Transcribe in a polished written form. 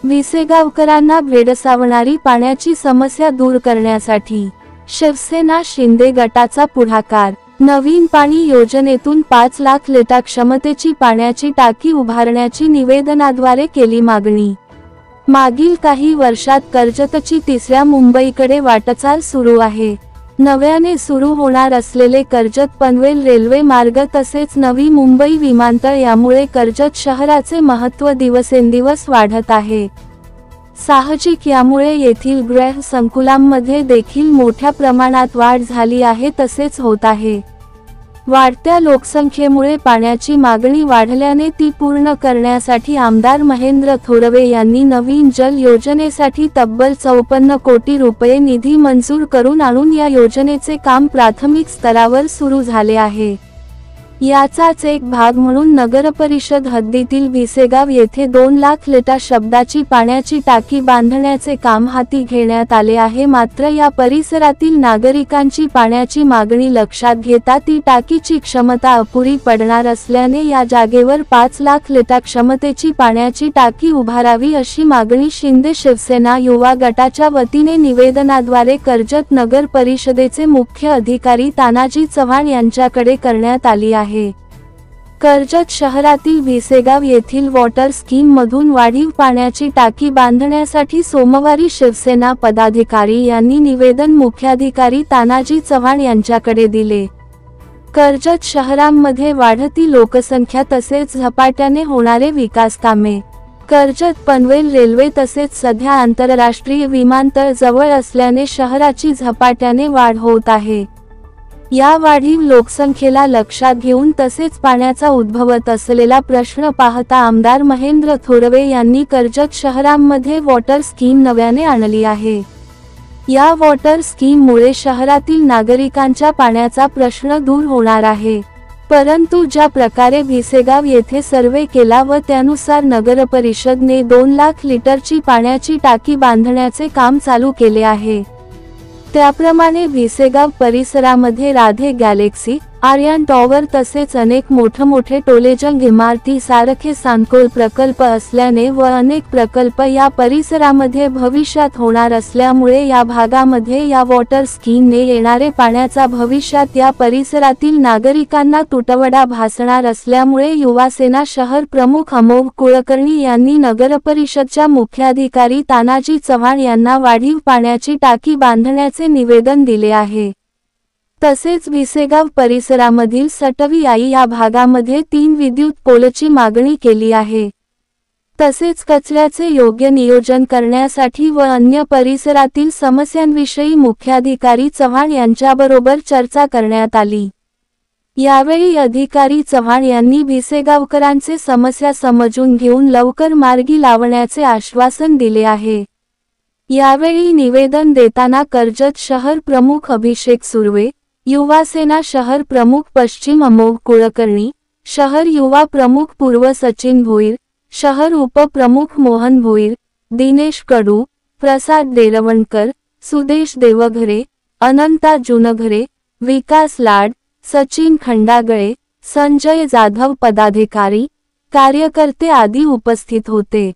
विसेगावकरांना भेडसावणारी पाण्याची समस्या दूर करण्यासाठी शिवसेना शिंदे गटाचा पुढाकार। नवीन पाणी योजनेतून 5 लाख लिटर क्षमतेची पाण्याची टाकी उभारण्याची निवेदनाद्वारे केली मागणी। मागील काही वर्षात कर्जतची 3ऱ्या मुंबईकडे वाटचाल सुरू आहे। नव्याने सुरू होणार असलेले कर्जत पनवेल रेल्वे मार्ग तसेच नवी मुंबई विमानतळ यामुळे कर्जत शहराचे महत्त्व दिवसेंदिवस वाढत आहे। साहजिक यामुळे येथील गृह संकुलांमध्ये देखील मोठ्या प्रमाणात वाढ झाली आहे तसेच होत आहे। वाढत्या लोकसंख्येमुळे पाण्याची मागणी वाढल्याने ती पूर्ण करण्यासाठी आमदार महेंद्र थोरवे यांनी नवीन जल योजनेसाठी तब्बल 54 कोटी रुपये निधी मंजूर करून आणून या योजनेचे काम प्राथमिक स्तरावर सुरू झाले आहे। याचाच एक भाग म्हणून नगरपरिषद हद्दीतील भिसेगाव येथे 2 लाख लिटर शब्दाची पाण्याची टाकी बांधण्याचे काम हाती घेण्यात आले आहे। मात्र या परिसरातील नागरिकांची पाण्याची मागणी लक्षात घेता ती टाकीची क्षमता अपुरी पडणार असल्याने या जागेवर 5 लाख लिटर क्षमतेची पाण्याची टाकी उभारावी अशी मागणी शिंदे शिवसेना युवा गटाच्या वतीने निवेदनाद्वारे कर्जत नगर परिषदेचे मुख्य अधिकारी तानाजी चव्हाण यांच्याकडे करण्यात आली आहे। कर्जत शहरातील भिसेगाव येथील वॉटर स्कीम मधून वाढीव पाण्याची टाकी बांधण्यासाठी सोमवारी शिवसेना पदाधिकारी यांनी निवेदन मुख्याधिकारी तानाजी चव्हाण यांच्याकडे दिले। कर्जत शहरांमध्ये वाढती लोकसंख्या तसेच झपाट्याने होणारे विकास कामे, कर्जत पनवेल रेल्वे तसेच सध्या आंतरराष्ट्रीय विमानतळ जवळ असल्याने शहराची झपाट्याने वाढ होत आहे। या वाढीव लोकसंख्येला लक्षात घेऊन तसेच पाण्याचा उद्भवत असलेला प्रश्न पाहता आमदार महेंद्र थोरवे यांनी कर्जत शहरांमध्ये वॉटर स्कीम नव्याने आणली आहे। या वॉटर स्कीममुळे शहरातील नागरिकांच्या पाण्याचा प्रश्न दूर होणार आहे। परंतु ज्या प्रकारे भिसेगाव येथे सर्वे केला व त्यानुसार नगरपरिषदने 2 लाख लिटरची पाण्याची टाकी बांधण्याचे काम चालू केले आहे। त्याप्रमाणे भिसेगाव परिसरामध्ये राधे गॅलेक्सी, आर्यन टॉवर तसेच अनेक मोठमोठे टोलेजंग इमारती सारखे सांडकोल प्रकल्प असल्याने व अनेक प्रकल्प या परिसरामध्ये भविष्यात होणार असल्यामुळे या भागामध्ये या वॉटर स्कीमने येणारे पाण्याचा भविष्यात या परिसरातील नागरिकांना तुटवडा भासणार असल्यामुळे युवासेना शहर प्रमुख अमोघ कुलकर्णी यांनी नगरपरिषदच्या मुख्याधिकारी तानाजी चव्हाण यांना वाढीव पाण्याची टाकी बांधण्याचे निवेदन दिले आहे। तसेच भिसेगाव परिसरामधील सटवी आई या भागामध्ये 3 विद्युत पोलची मागणी केली आहे। तसेच कचऱ्याचे योग्य नियोजन करण्यासाठी व अन्य परिसरातील समस्यांविषयी मुख्याधिकारी चव्हाण यांच्याबरोबर चर्चा करण्यात आली। यावेळी अधिकारी चव्हाण यांनी भिसेगावकरांचे समस्या समजून घेऊन लवकर मार्गी लावण्याचे आश्वासन दिले आहे। यावेळी निवेदन देताना कर्जत शहर प्रमुख अभिषेक सुर्वे, युवासेना शहर प्रमुख पश्चिम अमोघ कुलकर्णी, शहर युवा प्रमुख पूर्व सचिन भोईर, शहर उपप्रमुख मोहन भोईर, दिनेश कडू, प्रसाद देरवणकर, सुदेश देवघरे, अनंता जुनघरे, विकास लाड, सचिन खंडागळे, संजय जाधव पदाधिकारी, कार्यकर्ते आदी उपस्थित होते।